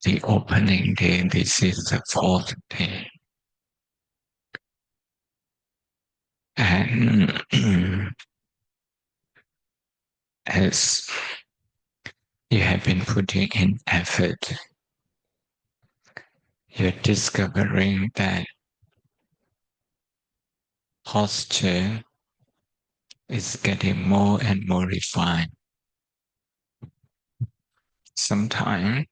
the opening day. This is the fourth day. And as you have been putting in effort, you're discovering that posture is getting more and more refined. Sometimes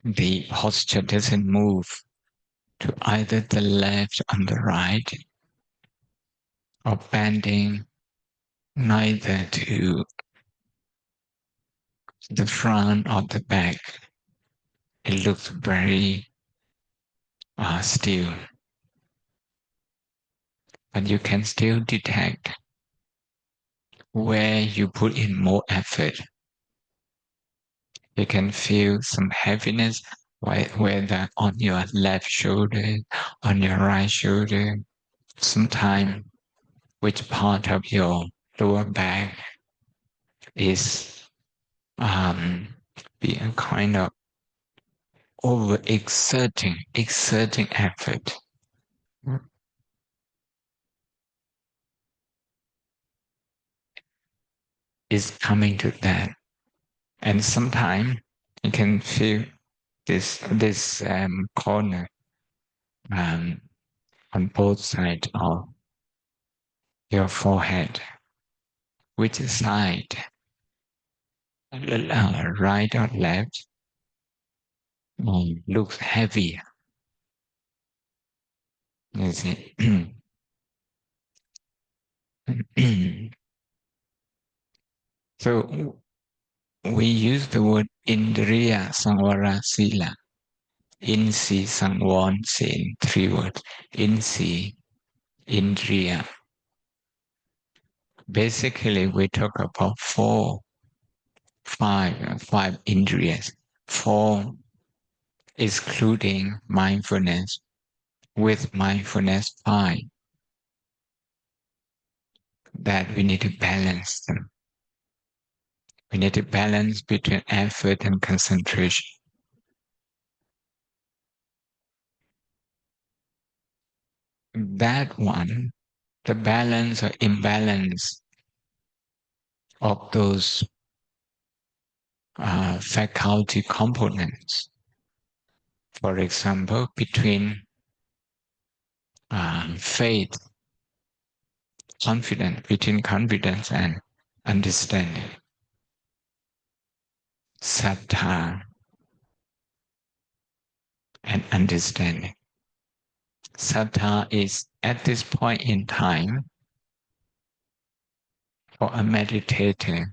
the posture doesn't move to either the left or the right, or bending neither to the front or the back. It looks very still, but you can still detect where you put in more effort. You can feel some heaviness, whether on your left shoulder, on your right shoulder, sometimes which part of your lower back is being kind of exerting effort. Is coming to that. And sometimes you can feel this corner on both sides of your forehead. Which side, right or left, looks heavier. You see. So we use the word Indriya Samvara Sila. Insi Sangwon Sin, 3 words. Insi, Indriya. Basically, we talk about five Indriyas. 4 excluding mindfulness. With mindfulness, 5. That we need to balance them. We need to balance between effort and concentration. That one, the balance or imbalance of those faculty components. For example, between faith, between confidence and understanding. Saddha and understanding. Saddha is at this point in time for a meditator.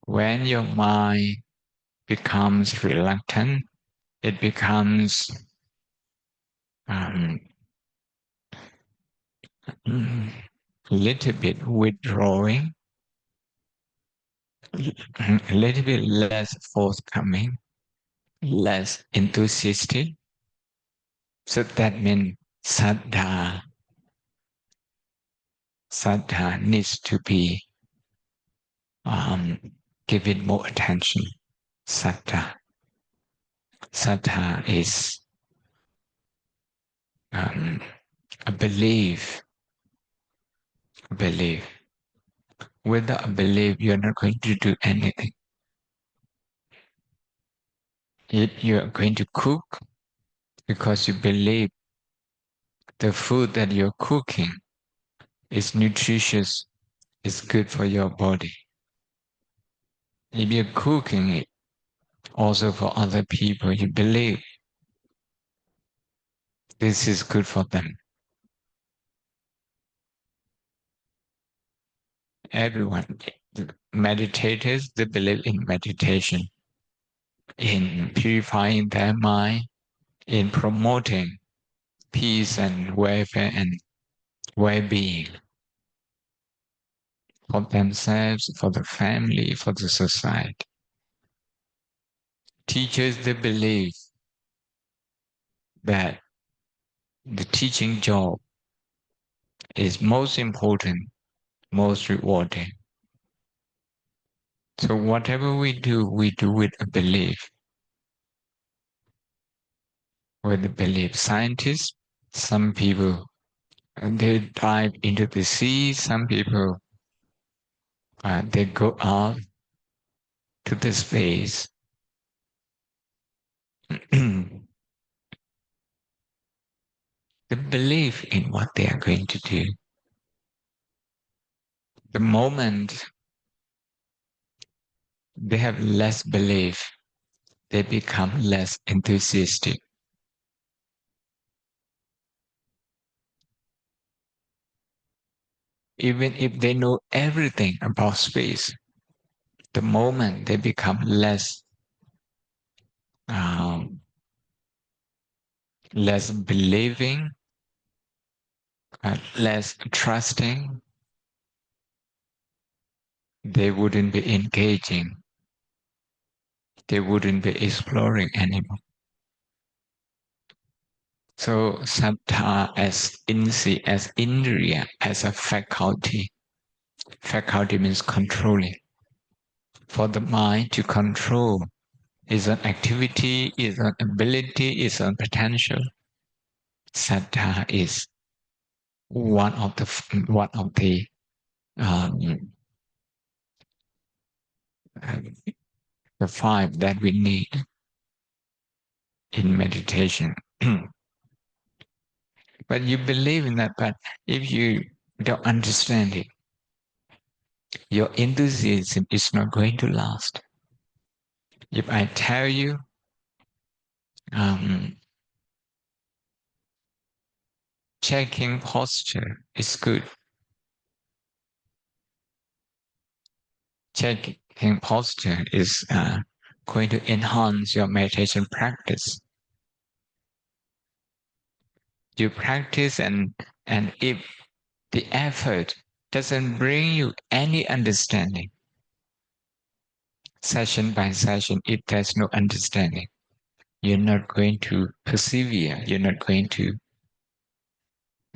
When your mind becomes reluctant, it becomes a little bit withdrawing, a little bit less forthcoming, less enthusiastic. So that means saddha needs to be given more attention. Saddha is a belief. Without a belief, you're not going to do anything. If you're going to cook because you believe the food that you're cooking is nutritious, is good for your body. If you're cooking it also for other people, you believe this is good for them. Everyone, meditators, they believe in meditation, in purifying their mind, in promoting peace and welfare and well-being for themselves, for the family, for the society. Teachers, they believe that the teaching job is most important, most rewarding. So whatever we do with a belief. With a belief. Scientists, some people, they dive into the sea. Some people, they go out to the space. The belief in what they are going to do. The moment they have less belief, they become less enthusiastic. Even if they know everything about space, the moment they become um, less believing, less trusting, they wouldn't be engaging. They wouldn't be exploring anymore. So sattha as insi, as indriya, as a faculty. Faculty means controlling. For the mind to control is an activity, is an ability, is a potential. Sattha is one of the um, the five that we need in meditation. But you believe in that, but if you don't understand it, your enthusiasm is not going to last. If I tell you, um, checking posture is good. Checking posture is going to enhance your meditation practice. You practice and if the effort doesn't bring you any understanding, session by session, if there's no understanding, you're not going to persevere. You're not going to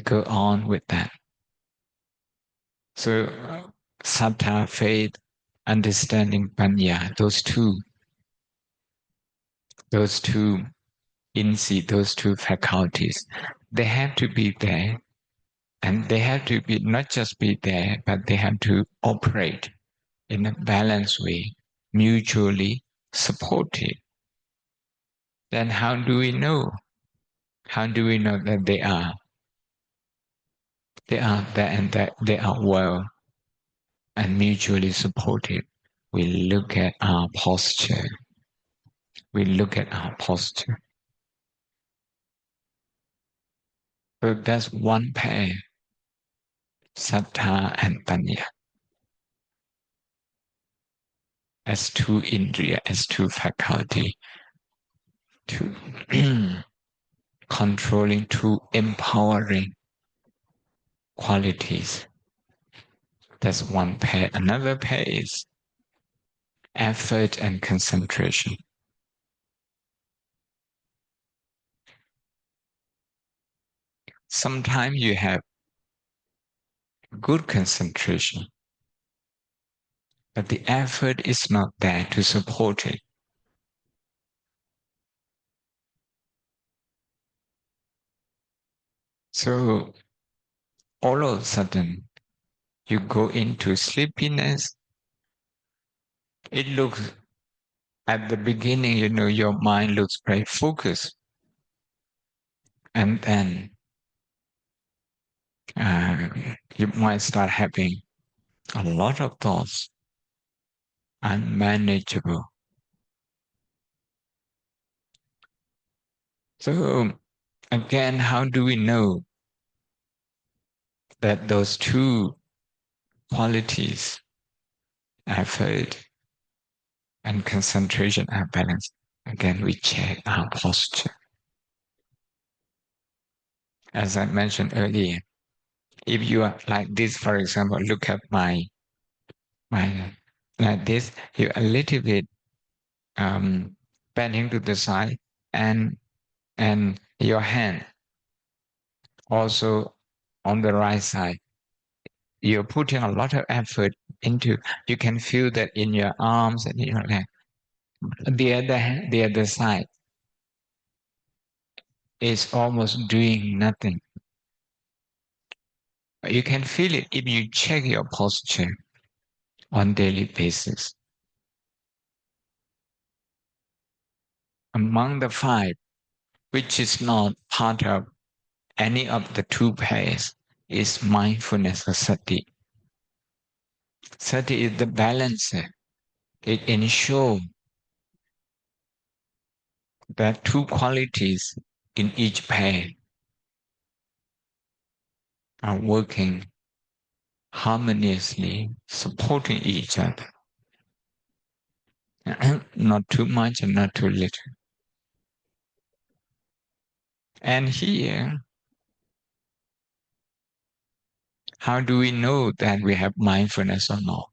go on with that. So, sattha, faith, understanding, panya, those two insight, those two faculties, they have to be there. And they have to be not just be there, but they have to operate in a balanced way, mutually supportive. Then how do we know? How do we know that they are there and that they are well and mutually supportive? We look at our posture. We look at our posture. So that's one pair, sattha and panya, as two indriya, as two faculty, two controlling, two empowering qualities. That's one pair. Another pair is effort and concentration. Sometimes you have good concentration, but the effort is not there to support it. So all of a sudden, you go into sleepiness. It looks, at the beginning, your mind looks very focused. And then you might start having a lot of thoughts, unmanageable. So again, how do we know that those two qualities, effort and concentration, are balanced? Again, we check our posture. As I mentioned earlier, if you are like this, for example, look at my like this, you're a little bit bending to the side, and your hand also on the right side. You're putting a lot of effort into, you can feel that in your arms and in your leg. The other side is almost doing nothing. You can feel it if you check your posture on daily basis. Among the five, which is not part of any of the two pairs, is mindfulness or sati. Sati is the balancer. It ensures that two qualities in each pair are working harmoniously, supporting each other. Not too much and not too little. And here, how do we know that we have mindfulness or not?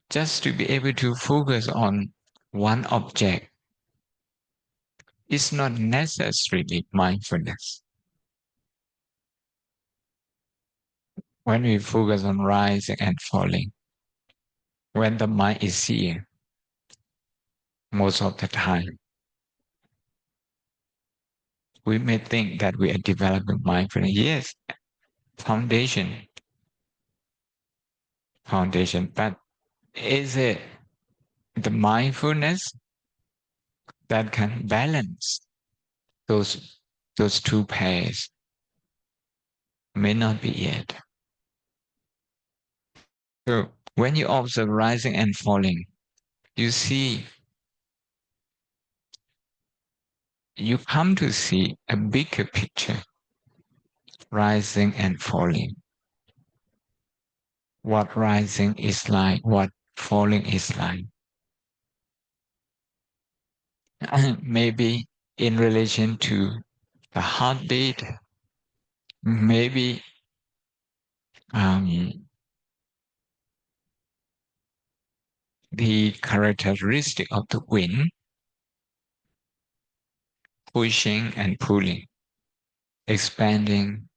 Just to be able to focus on one object is not necessarily mindfulness. When we focus on rising and falling, when the mind is here, most of the time, we may think that we are developing mindfulness. Yes, foundation, but is it the mindfulness that can balance those two pairs? May not be yet. So when you observe rising and falling, you come to see a bigger picture, rising and falling. What rising is like, what falling is like. Maybe in relation to the heartbeat, maybe the characteristic of the wind, pushing and pulling, expanding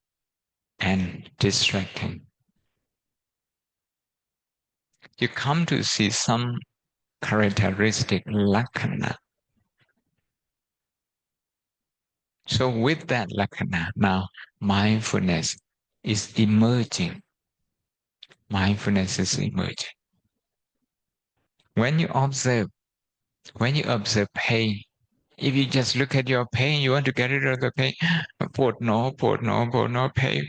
and distracting. You come to see some characteristic lakkhana. So with that lakkhana, now mindfulness is emerging. Mindfulness is emerging. When you observe pain, if you just look at your pain, you want to get rid of the pain. Put no, pain.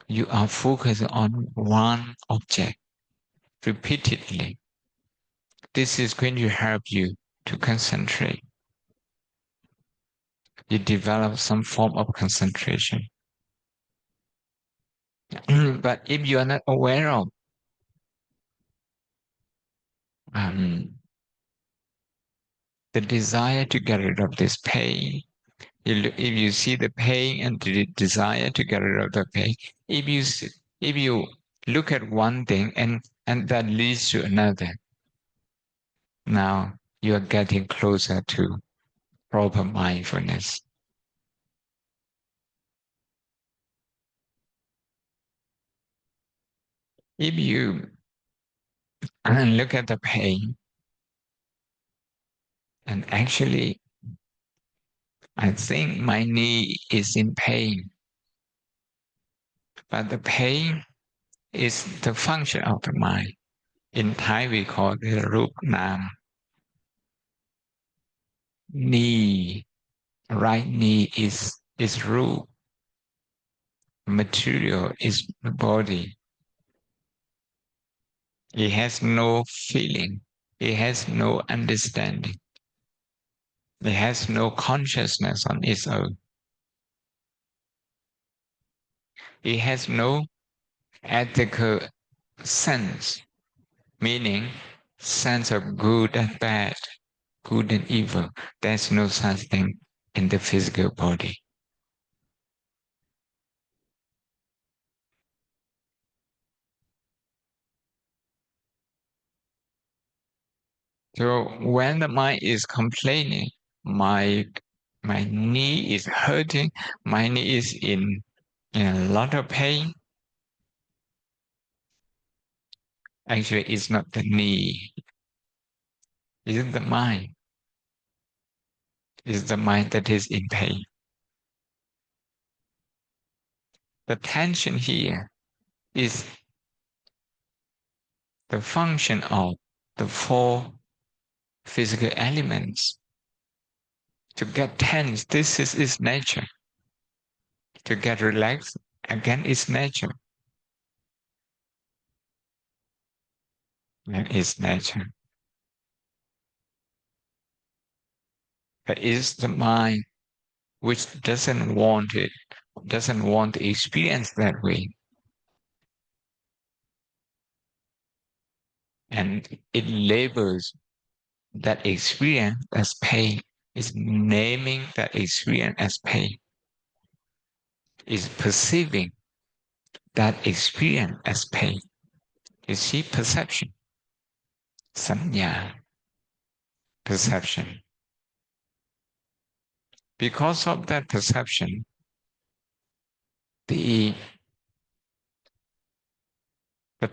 You are focused on one object repeatedly. This is going to help you to concentrate. You develop some form of concentration. But if you are not aware of the desire to get rid of this pain, if you see the pain and the desire to get rid of the pain, if you look at one thing and that leads to another, now you are getting closer to proper mindfulness. If you look at the pain, and actually, I think my knee is in pain, but the pain is the function of the mind. In Thai, we call it Rup Nam. Knee, right knee is Rup. Material is the body. It has no feeling. It has no understanding. It has no consciousness on its own. It has no ethical sense, meaning sense of good and bad, good and evil. There's no such thing in the physical body. So when the mind is complaining, my knee is hurting, my knee is in and a lot of pain. Actually, it's not the knee, it's the mind. It's the mind that is in pain. The tension here is the function of the four physical elements. To get tense, this is its nature. To get relaxed, again, its nature. And its nature. But it's the mind which doesn't want it, doesn't want to experience that way. And it labels that experience as pain, is naming that experience as pain, is perceiving that experience as pain. You see, perception, sanya, perception. Because of that perception, the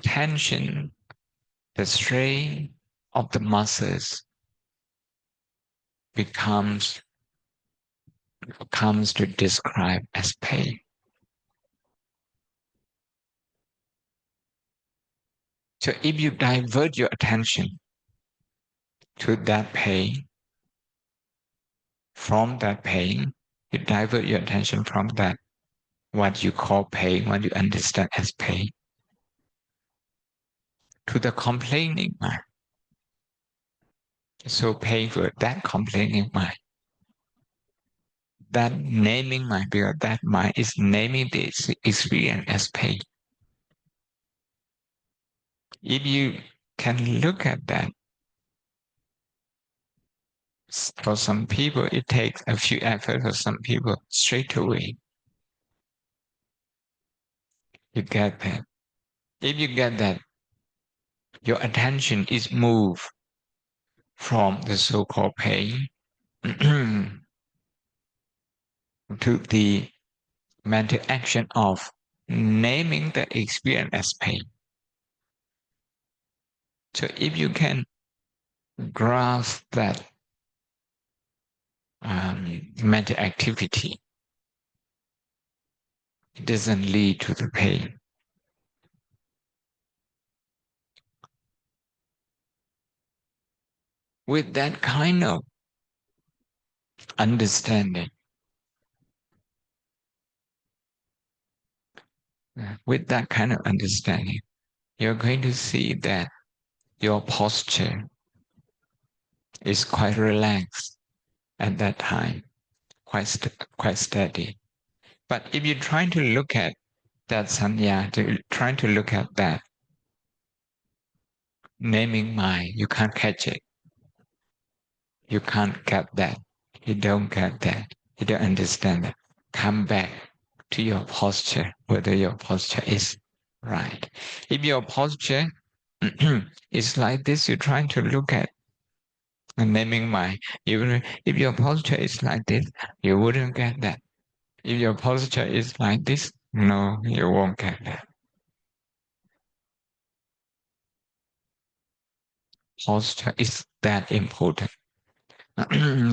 tension, the strain of the muscles comes to describe as pain. So if you divert your attention to that pain, from that pain, you divert your attention from that, what you call pain, what you understand as pain, to the complaining mind. So painful, that complaining mind, that naming mind, because that mind is naming this experience as pain. If you can look at that, for some people it takes a few efforts, for some people straight away you get that. If you get that, your attention is moved from the so-called pain to the mental action of naming the experience as pain. So if you can grasp that mental activity, it doesn't lead to the pain. With that kind of understanding, you're going to see that your posture is quite relaxed at that time, quite steady. But if you're trying to look at that sanya, trying to look at that naming mind, you can't catch it. You can't get that. You don't get that. You don't understand that. Come back to your posture, whether your posture is right. If your posture is like this, you're trying to look at a naming mind. Even if your posture is like this, you wouldn't get that. If your posture is like this, no, you won't get that. Posture is that important.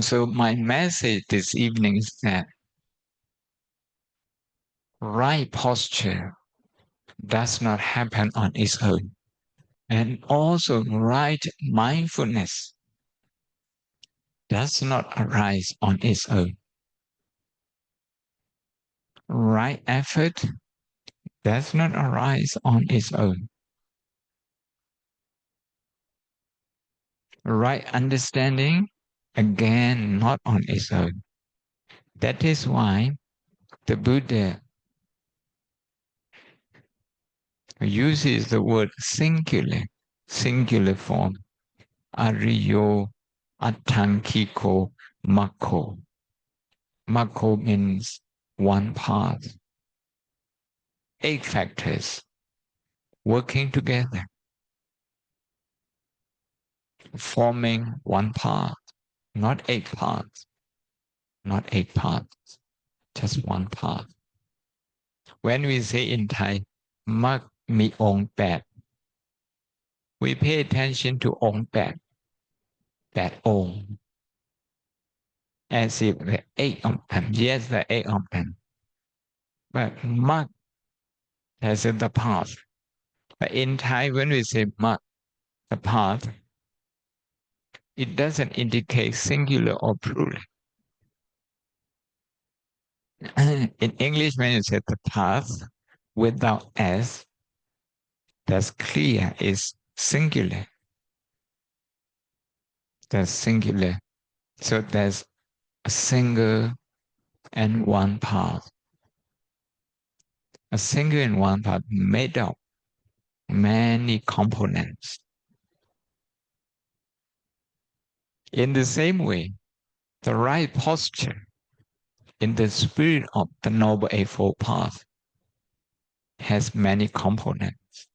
So my message this evening is that right posture does not happen on its own. And also right mindfulness does not arise on its own. Right effort does not arise on its own. Right understanding, again, not on its own. That is why the Buddha uses the word singular form, Ariyo Attankiko Mako. Mako means one path. 8 factors working together, forming one path, not 8 paths, not 8 paths, just one path. When we say in Thai, มรรคมีองค์แปด we pay attention to องค์แปด แปดองค์ as if the eight of them, yes, the eight of them. But มรรค has in the past. But in Thai, when we say มรรค the past, it doesn't indicate singular or plural. In English, when you say the past without s, that's clear is singular. That's singular. So there's a single and one path. A single and one path made of many components. In the same way, the right posture in the spirit of the Noble Eightfold Path has many components,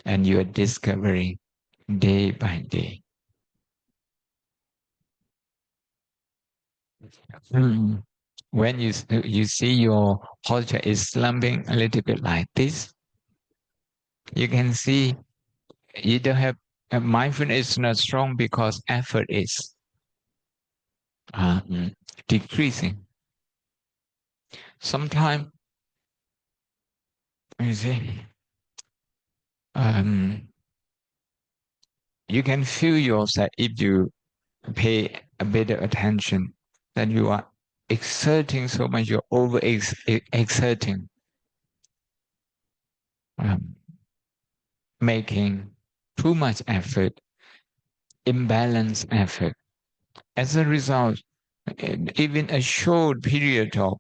and you are discovering day by day. When you see your posture is slumping a little bit like this, you can see you don't have mindfulness is not strong because effort is decreasing. Sometimes you see, you can feel yourself if you pay a bit of attention that you are exerting so much, you're over exerting, making too much effort, imbalanced effort. As a result, even a short period of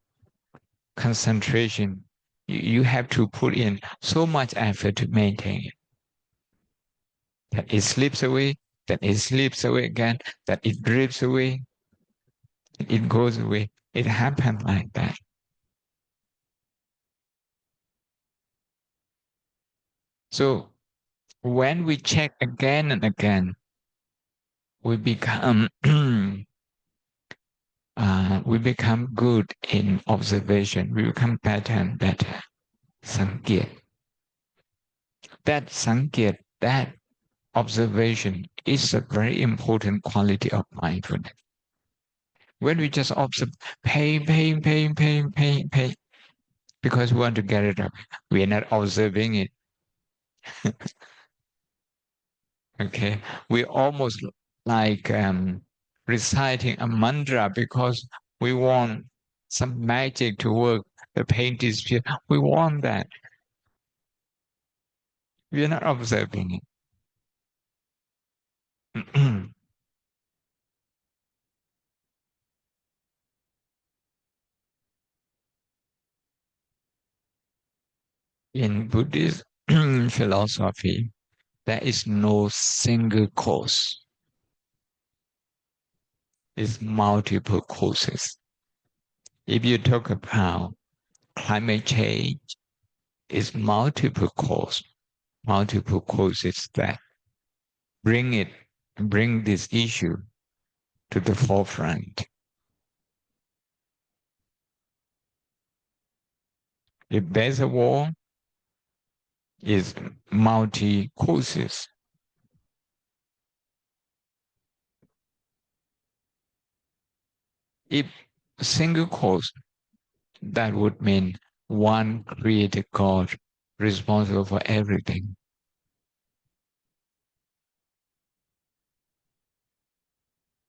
concentration, you have to put in so much effort to maintain it. That it slips away, that it slips away again, that it drifts away, it goes away. It happens like that. So when we check again and again, we become good in observation. We become better and better. สังเกต That สังเกต that observation is a very important quality of mindfulness. When we just observe pain, because we want to get it up, we are not observing it. Okay, we almost like reciting a mantra because we want some magic to work. The pain disappear. We want that. We are not observing it. In Buddhist philosophy, there is no single cause. It's multiple causes. If you talk about climate change, it's multiple causes that bring this issue to the forefront. If there's a war, it's multi causes. If a single cause, that would mean one created God responsible for everything.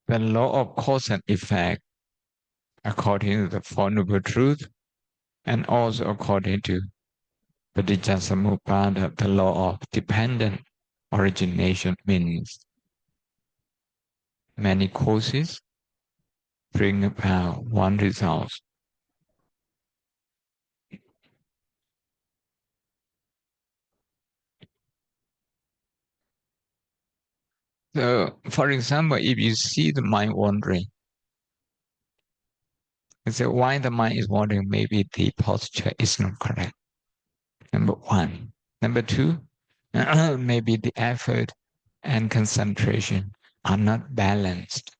The law of cause and effect, according to the Four Noble Truths, and also according to Paticcasamuppada, the law of dependent origination, means many causes bring about one result. So, for example, if you see the mind wandering, you say why the mind is wandering, maybe the posture is not correct. Number one. Number two, maybe the effort and concentration are not balanced.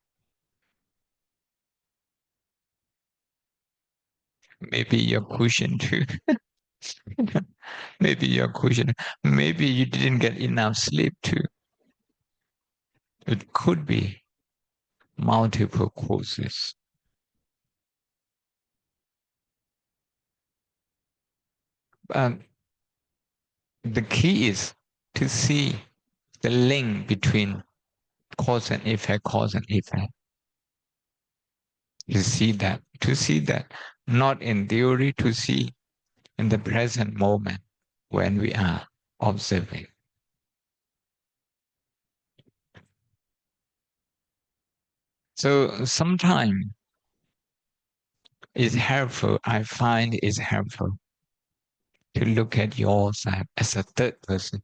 Maybe you're pushing too. Maybe your question, maybe you didn't get enough sleep too. It could be multiple causes. But the key is to see the link between cause and effect. To see that, not in theory, to see in the present moment when we are observing. So sometimes it's helpful, I find it's helpful to look at yourself as a third person.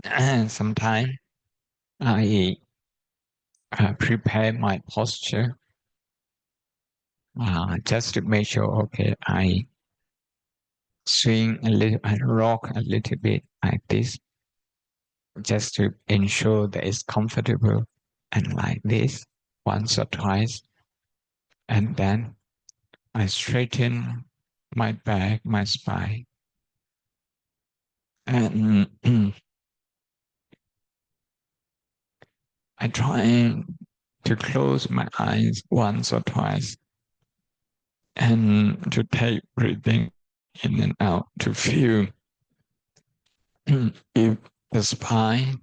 And sometimes I prepare my posture just to make sure, okay, I swing a little, I rock a little bit like this, just to ensure that it's comfortable, and like this once or twice. And then I straighten my back, my spine, and I try to close my eyes once or twice and to take breathing in and out to feel if the spine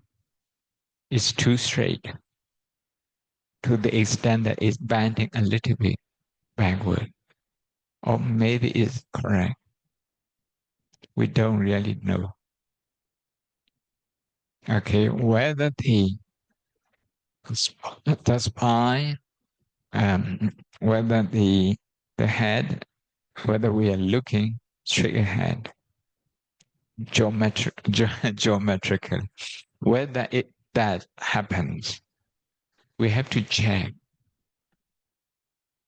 is too straight to the extent that it's bending a little bit backward, or maybe it's correct. We don't really know. Okay, whether the spine, whether the head, whether we are looking straight ahead, geometrical, whether that happens, we have to check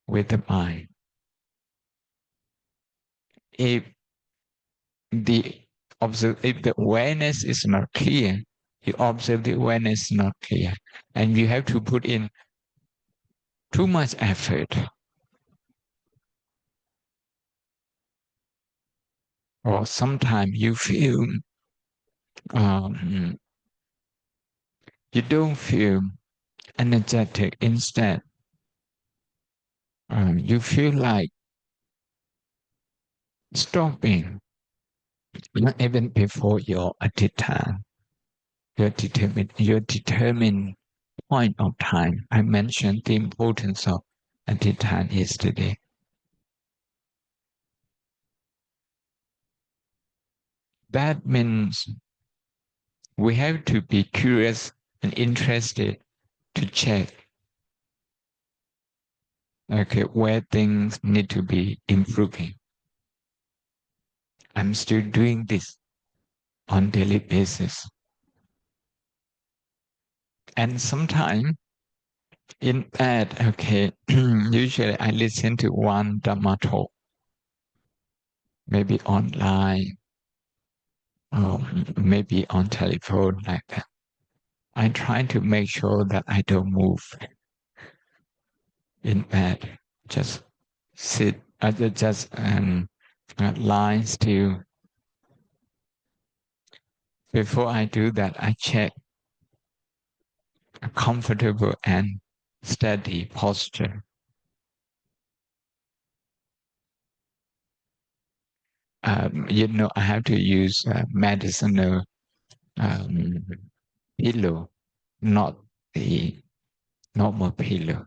with the mind. If if the awareness is not clear, you observe the awareness is not clear, and you have to put in too much effort, or sometimes you feel you don't feel energetic. Instead, you feel like stopping, not even before your attitana, your determined point of time. I mentioned the importance of attitana yesterday. That means we have to be curious and interested to check, okay, where things need to be improving. I'm still doing this on daily basis. And sometimes in that, okay, usually I listen to one Dhamma Talk, maybe online, or maybe on telephone like that. I try to make sure that I don't move in bed. Just sit, just lie still. Before I do that, I check a comfortable and steady posture. I have to use medicinal um, pillow, not the normal pillow.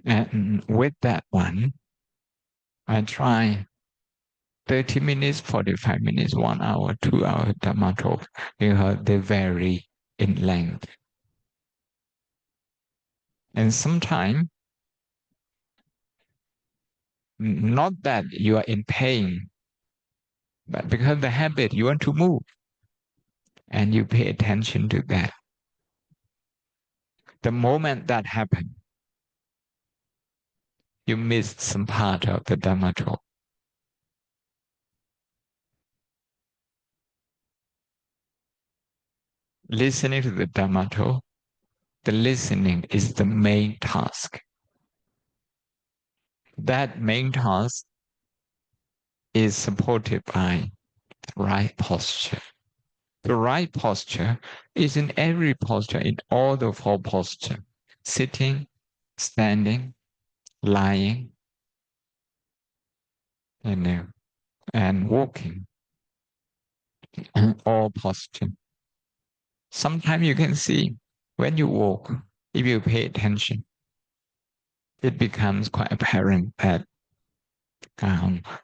And with that one, I try 30 minutes, 45 minutes, 1 hour, 2 hour Dhamma talk, because they vary in length. And sometimes, not that you are in pain, but because the habit, you want to move, and you pay attention to that. The moment that happens, you miss some part of the Dhamma talk. Listening to the Dhamma talk, the listening is the main task. That main task is supported by the right posture. The right posture is in every posture, in all the four postures: sitting, standing, lying, and walking, all posture. Sometimes you can see when you walk, if you pay attention, it becomes quite apparent that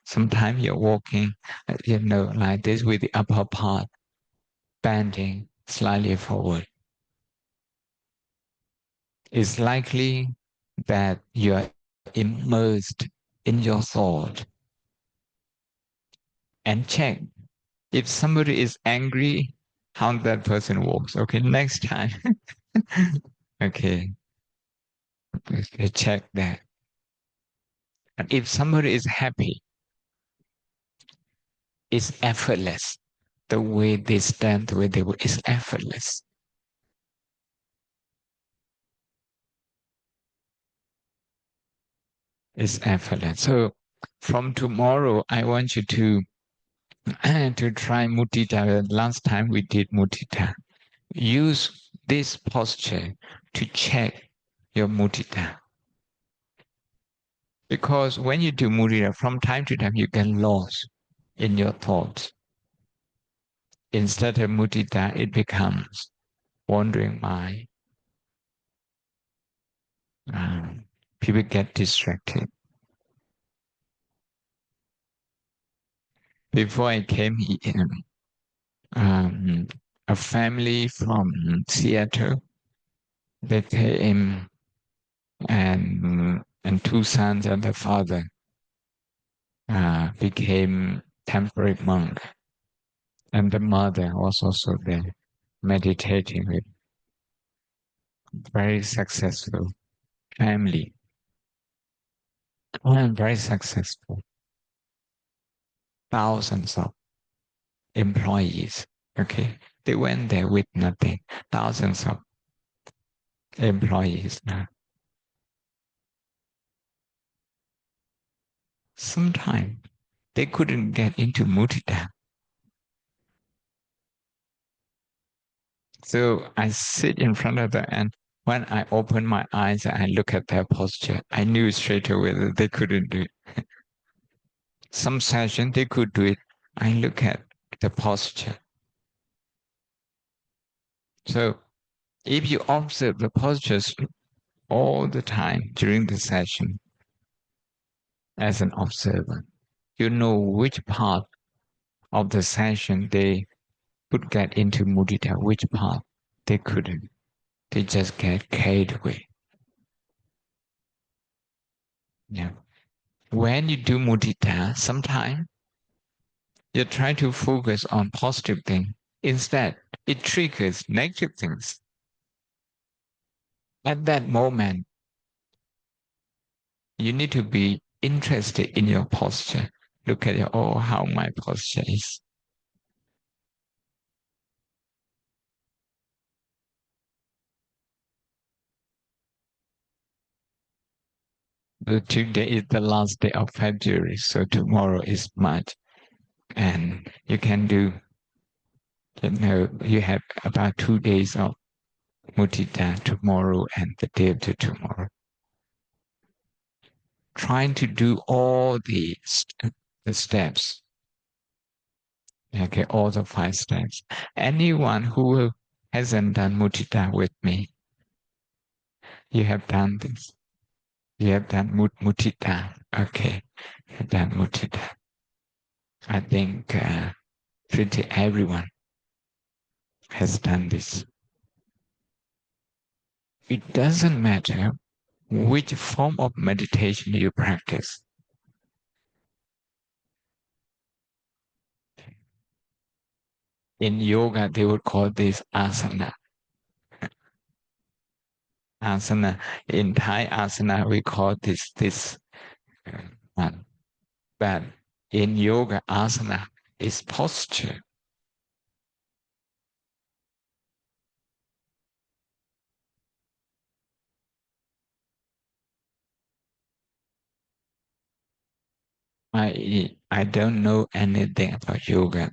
sometimes you're walking, like this with the upper part bending slightly forward. It's likely that you're immersed in your thought. And check if somebody is angry, how that person walks. Okay, next time. Okay, check that. And if somebody is happy, it's effortless. The way they stand, the way they walk is effortless. It's effortless. So from tomorrow, I want you to try mudita. Last time we did mudita. Use this posture to check your mudita. Because when you do mudita, from time to time, you get lost in your thoughts. Instead of mudita, it becomes wandering mind. People get distracted. Before I came here, a family from Seattle, they came, and two sons and the father became temperate monk, and the mother was also there meditating with. Very successful family, and very successful. Thousands of employees. Okay, they went there with nothing. Thousands of employees now. Sometimes they couldn't get into mudita. So I sit in front of them, and when I open my eyes and I look at their posture, I knew straight away that they couldn't do it. Some session they could do it. I look at the posture. So if you observe the postures all the time during the session as an observer, you know which part of the session they could get into mudita, which part they couldn't. They just get carried away. Yeah. When you do mudita, sometimes you try to focus on positive things. Instead, it triggers negative things. At that moment, you need to be interested in your posture. Look at how my posture is. Today is the last day of February, so tomorrow is March. And you can do, you have about 2 days of mudita tomorrow and the day after tomorrow. Trying to do all the steps. Okay, all the 5 steps. Anyone who hasn't done mudita with me, you have done this. You have done mudita. Okay, you have done mudita. I think pretty everyone has done this. It doesn't matter which form of meditation you practice. In yoga, they would call this asana. Asana. In Thai asana, we call this one. But in yoga, asana is posture. I don't know anything about yoga,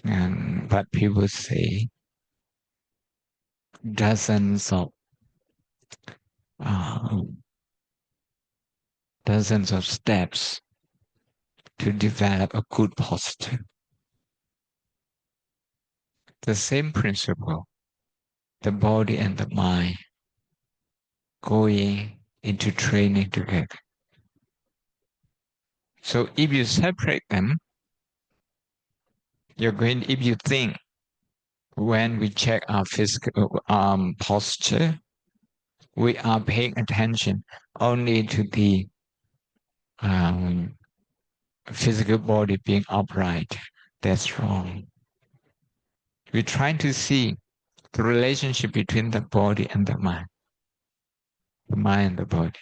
but people say dozens of uh, dozens of steps to develop a good posture. The same principle, the body and the mind going into training together. So if you separate them, if you think when we check our physical posture, we are paying attention only to the um, physical body being upright. That's wrong. We're trying to see the relationship between the body and the mind and the body.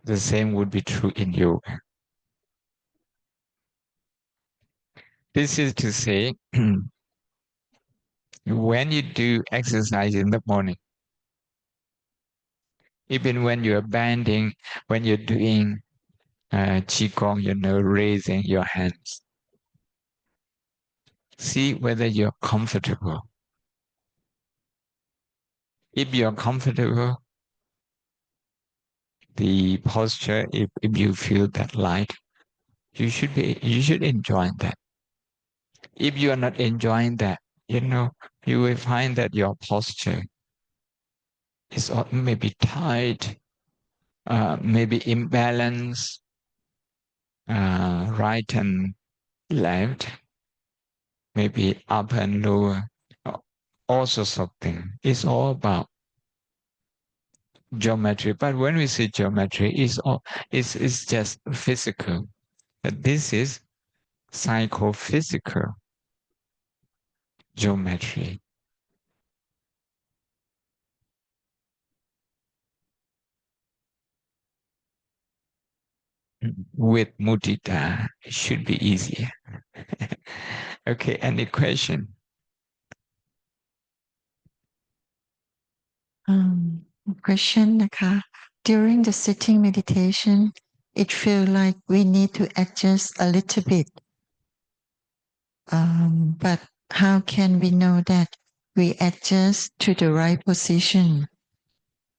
The same would be true in yoga. This is to say, when you do exercise in the morning, even when you're bending, when you're doing qigong, raising your hands, see whether you're comfortable. If you're comfortable, the posture, if you feel that light, you should enjoy that. If you are not enjoying that, you will find that your posture is maybe tight, maybe imbalanced, right and left, maybe up and lower, all sorts of things. It's all about geometry. But when we say geometry, it's just physical. But this is psychophysical geometry. With mudita, it should be easier. Okay, any question? Question นะคะ During the sitting meditation, it feels like we need to adjust a little bit. But how can we know that we adjust to the right position,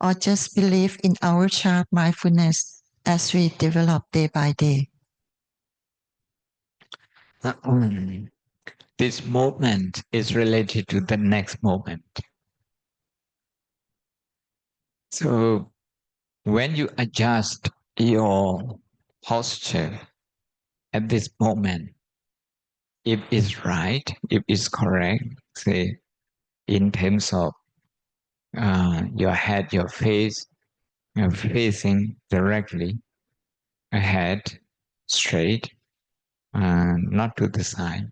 or just believe in our sharp mindfulness as we develop day by day? This moment is related to the next moment. So when you adjust your posture at this moment, if it's right, if it's correct, say in terms of your head, your face, facing directly ahead, straight, not to the side.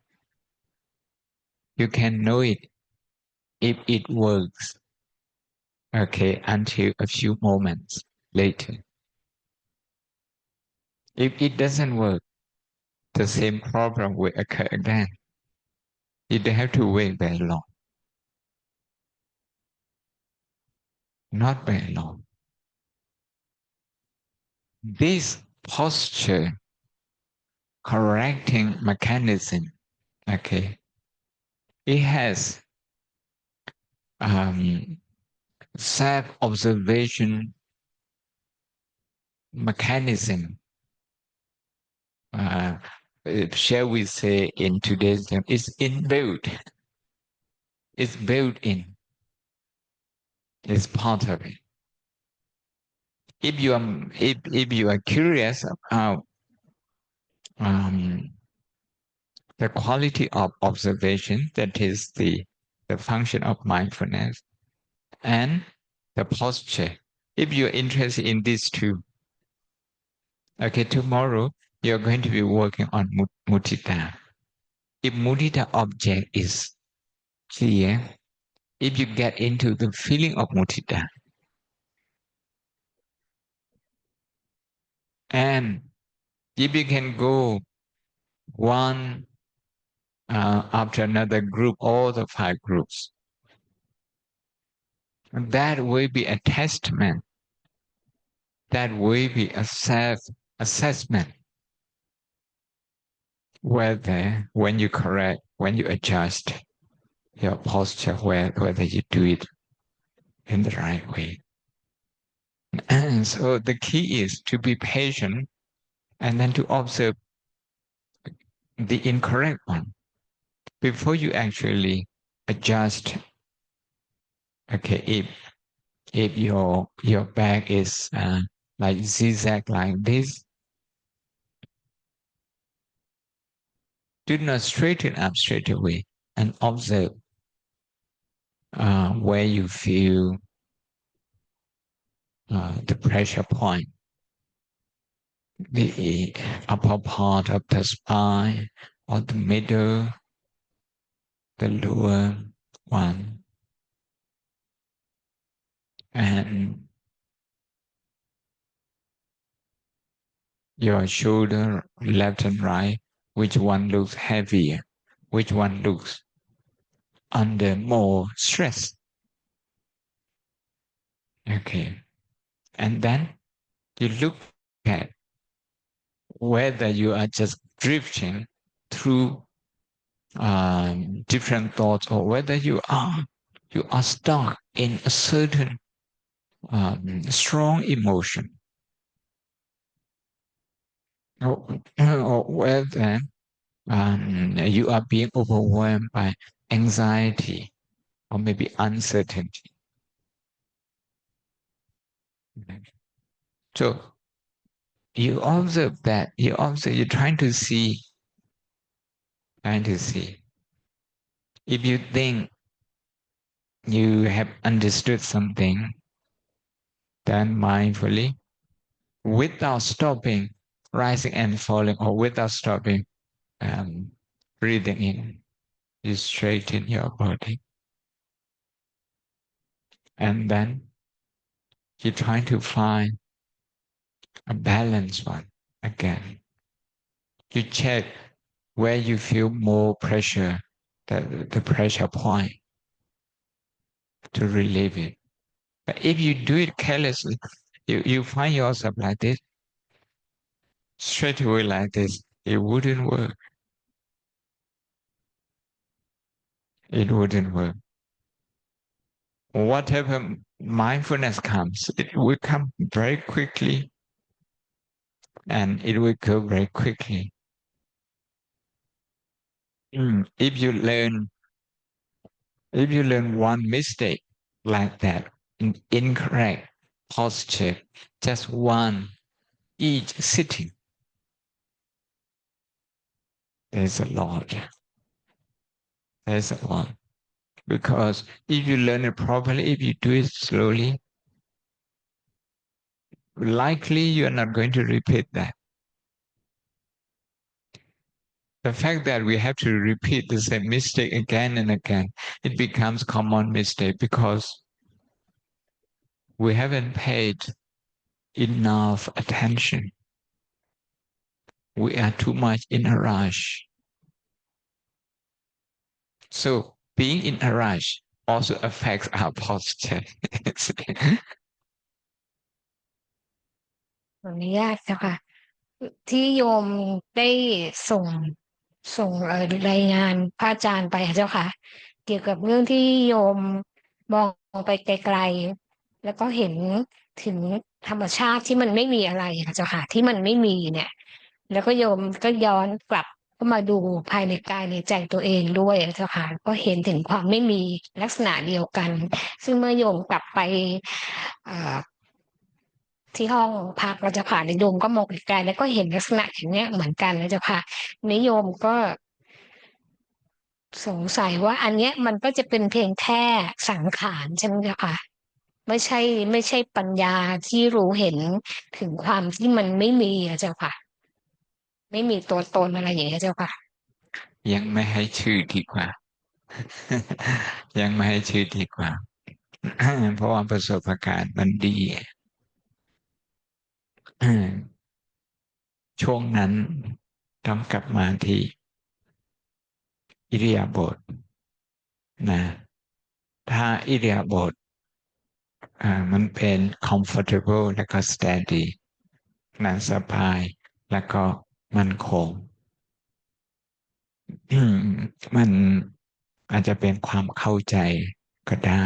You can know it if it works, okay, until a few moments later. If it doesn't work, the same problem will occur again. You don't have to wait very long. Not very long. This posture correcting mechanism, okay, it has self-observation mechanism. Shall we say in today's term, it's inbuilt. It's built in. It's part of it. If you are curious about the quality of observation, that is the function of mindfulness, and the posture. If you're interested in these two, okay, tomorrow you're going to be working on mudita. If mudita object is clear, if you get into the feeling of mudita, and if you can go one after another group, all the 5 groups, that will be a testament that will be a self-assessment, whether when you correct, when you adjust your posture, whether you do it in the right way. And so the key is to be patient and then to observe the incorrect one before you actually adjust. Okay, if your back is like zigzag like this, do not straighten up straight away and observe where you feel the pressure point, the upper part of the spine or the middle, the lower one, and your shoulder, left and right, which one looks heavier, which one looks under more stress. Okay. And then you look at whether you are just drifting through different thoughts or whether you are stuck in a certain strong emotion, or whether you are being overwhelmed by anxiety or maybe uncertainty. So you observe that, you're trying to see. If you think you have understood something, then mindfully, without stopping, rising and falling, or without stopping, breathing in, you straighten your body. And then you try to find a balanced one again. You check where you feel more pressure, the pressure point, to relieve it. But if you do it carelessly, you find yourself like this, straight away like this, it wouldn't work. It wouldn't work. Whatever mindfulness comes, it will come very quickly and it will go very quickly. If you learn one mistake like that, incorrect posture, just one each sitting, there's a lot. There's a lot. Because if you learn it properly, if you do it slowly, likely you're not going to repeat that. The fact that we have to repeat the same mistake again and again, it becomes common mistake because we haven't paid enough attention. We are too much in a rush. So being in a rush also affects our posture. ขออนุญาตเจ้าค่ะที่โยมได้ส่งรายงานพระอาจารย์ไปอะเจ้าค่ะเกี่ยวกับเรื่องที่โยมมองไปไกลๆแล้วก็เห็นถึงธรรมชาติที่มันไม่มีอะไรอะเจ้าค่ะที่มันไม่มีเนี่ยแล้วก็โยมก็ย้อนกลับเข้ามาดูภายในกายในใจตัวเองด้วยอะเจ้าค่ะก็เห็นถึงความไม่มีลักษณะเดียวกันซึ่งเมื่อโยมกลับไปที่ห้องพักเราจะผ่านในโยมก็มองไกลๆแล้วก็เห็นลักษณะอย่างเนี้ยเหมือนกันนะเจ้าค่ะนิยมก็สงสัยว่าอันเนี้ยมันก็จะเป็นเพียงแค่สังขารใช่ไหมเจ้าค่ะไม่ใช่ปัญญาที่รู้เห็นถึงความที่มันไม่มีอะเจ้าค่ะไม่มีตัวตนอะไรอย่างเงี้ยเจ้าค่ะยังไม่ให้ชื่อดีกว่า ยังไม่ให้ชื่อดีกว่า เพราะว่าประสบการณ์มันดีช่วงนั้นต้องกลับมาที่อิริยาบถนะถ้าอิริยาบถ มันเป็น comfortable และก็ steady น่าสบายแล้วก็มั่นคงมันอาจจะเป็นความเข้าใจก็ได้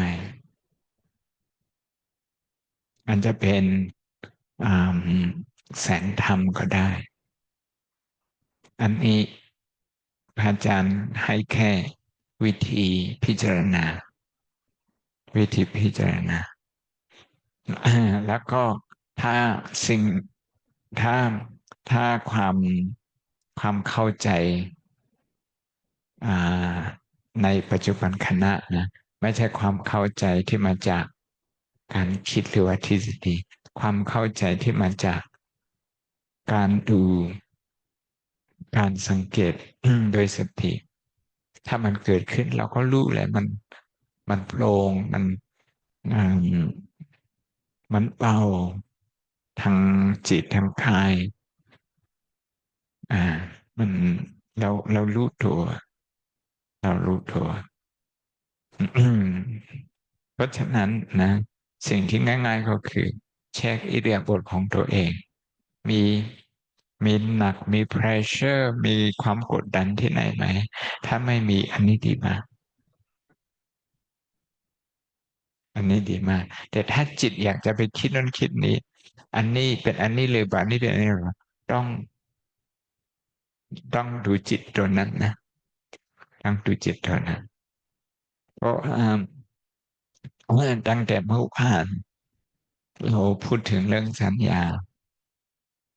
อาจจะเป็นแสงธรรมก็ได้อันนี้พระอาจารย์ให้แค่วิธีพิจารณาแล้วก็ถ้าสิ่งถ้าถ้าความเข้าใจในปัจจุบันขณะนะไม่ใช่ความเข้าใจที่มาจากการคิดหรือว่าทฤษฎีความเข้าใจที่มาจากการดูการสังเกตโดยสติถ้ามันเกิดขึ้นเราก็รู้แหละมันโปร่งมันเบาทางจิตทางกายมันเรารู้ตัวเพราะฉะนั้นนะสิ่งที่ง่ายๆก็คือเช็คอิริยาบถของตัวเองมีมีหนักมี pressure มีความกดดันที่ไหนไหมถ้าไม่มีอันนี้ดีมากแต่ถ้าจิตอยากจะไปคิดนั่นคิดนี้อันนี้เป็นอันนี้เลยแบบนี้เป็นอันนี้หรอต้องดูจิตตัวนั้นนะต้องดูจิตตัวนั้นเพราะตั้งแต่เมื่อวานเราพูดถึงเรื่องสัญญา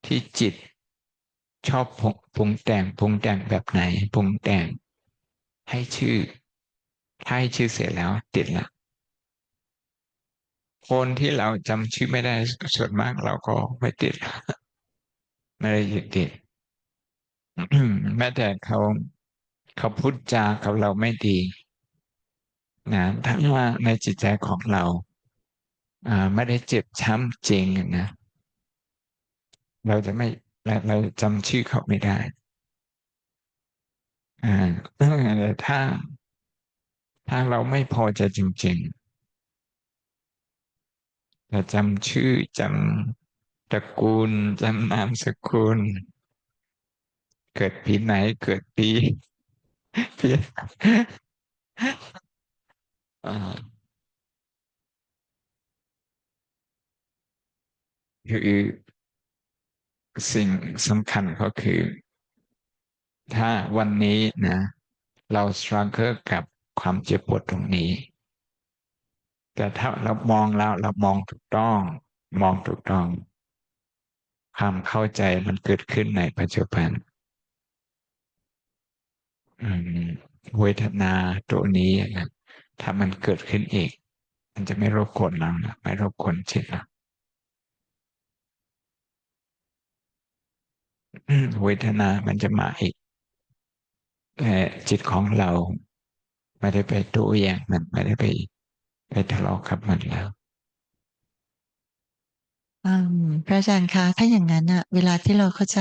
ที่จิตชอบปรุงแต่งแบบไหนปรุงแต่งให้ชื่อถ้าให้ชื่อเสร็จแล้วติดละคนที่เราจำชื่อไม่ได้ส่วนมากเราก็ไม่ติดไม่ได้ยึดติดแม้แต่เขาพูดจากับเราไม่ดีนะถ้าว่าในจิตใจของเราไม่ได้เจ็บช้ำจริงนะเราจะไม่เราจำชื่อเขาไม่ได้แต่ถ้าเราไม่พอใจจริงๆแต่จำชื่อจำตระกูลจำนามสกุลเกิดปีไหนเกิดปีปีอ่าคือสิ่งสำคัญก็คือถ้าวันนี้นะเรา struggle กับความเจ็บปวดตรงนี้แต่ถ้าเรามองแล้วเรามองถูกต้องความเข้าใจมันเกิดขึ้นในปัจจุบันอืมเวทนาตัวนี้นะถ้ามันเกิดขึ้นอีกมันจะไม่รบกวนเรานะไม่รบกวนจิตเราเวทนามันจะมาอีกแต่จิตของเราไม่ได้ไปโต้แย้งมันไม่ได้ไปทะเลาะกับมันแล้วพระอาจารย์คะถ้าอย่างนั้นอะเวลาที่เราเข้าใจ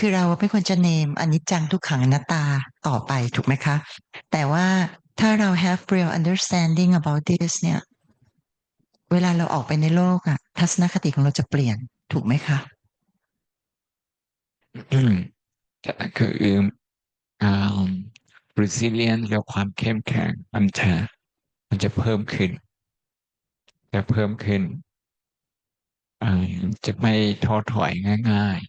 คือเราไม่ควรจะเนมอนิจจังทุกขังอนัตตาต่อไปถูกไหมคะแต่ว่าถ้าเรา have real understanding about this เนี่ยเวลาเราออกไปในโลกอะทัศนคติของเราจะเปลี่ยนถูกไหมคะคืออ่า resilience แล้วความเข้มแข็งมันจะเพิ่มขึ้นจะเพิ่มขึ้นจะไม่ท้อถอยง่ายๆ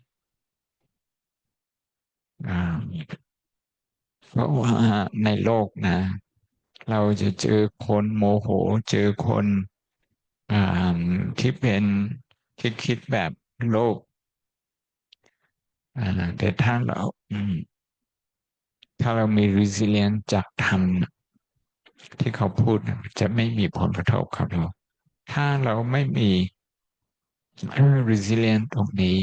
เพราะว่าในโลกนะเราจะเจอคนโมโหเจอคนอ่าที่เป็นที่คิดแบบโลกแต่ถ้าเรามี resilience จากธรรมที่เขาพูดจะไม่มีผลกระทบกับเราถ้าเราไม่มี resilient ตรงนี้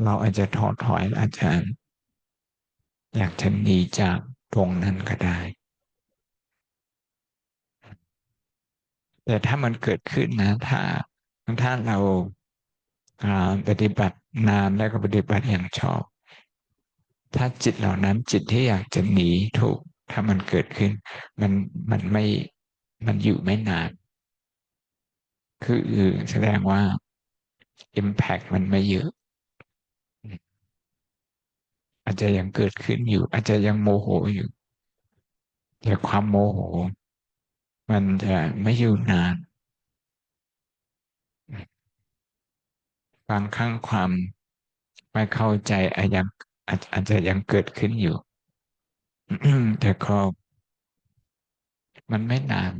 เราอาจจะท้อถอยอาจจะอยากจะหนีจากตรงนั้นก็ได้แต่ถ้ามันเกิดขึ้นนะถ้าเราปฏิบัตินานแล้วก็ปฏิบัติอย่างชอบ ถ้าจิตเหล่านั้นจิตที่อยากจะหนีถูกถ้ามันเกิดขึ้นมันไม่มันอยู่ไม่นานคือแสดงว่า impact มันไม่เยอะอาจจะยังเกิดขึ้นอยู่อาจจะยังโมโหอยู่แต่ความโมโหมันจะไม่อยู่นานบางครั้งความไม่เข้าใจอาจจะยังเกิดขึ้นอยู่แต่ก็มันไม่นาน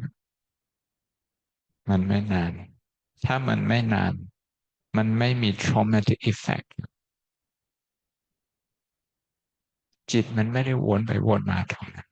มันไม่นานถ้ามันไม่นานมันไม่มี traumatic effect จิตมันไม่ได้วนไปวนมาตรงนั้น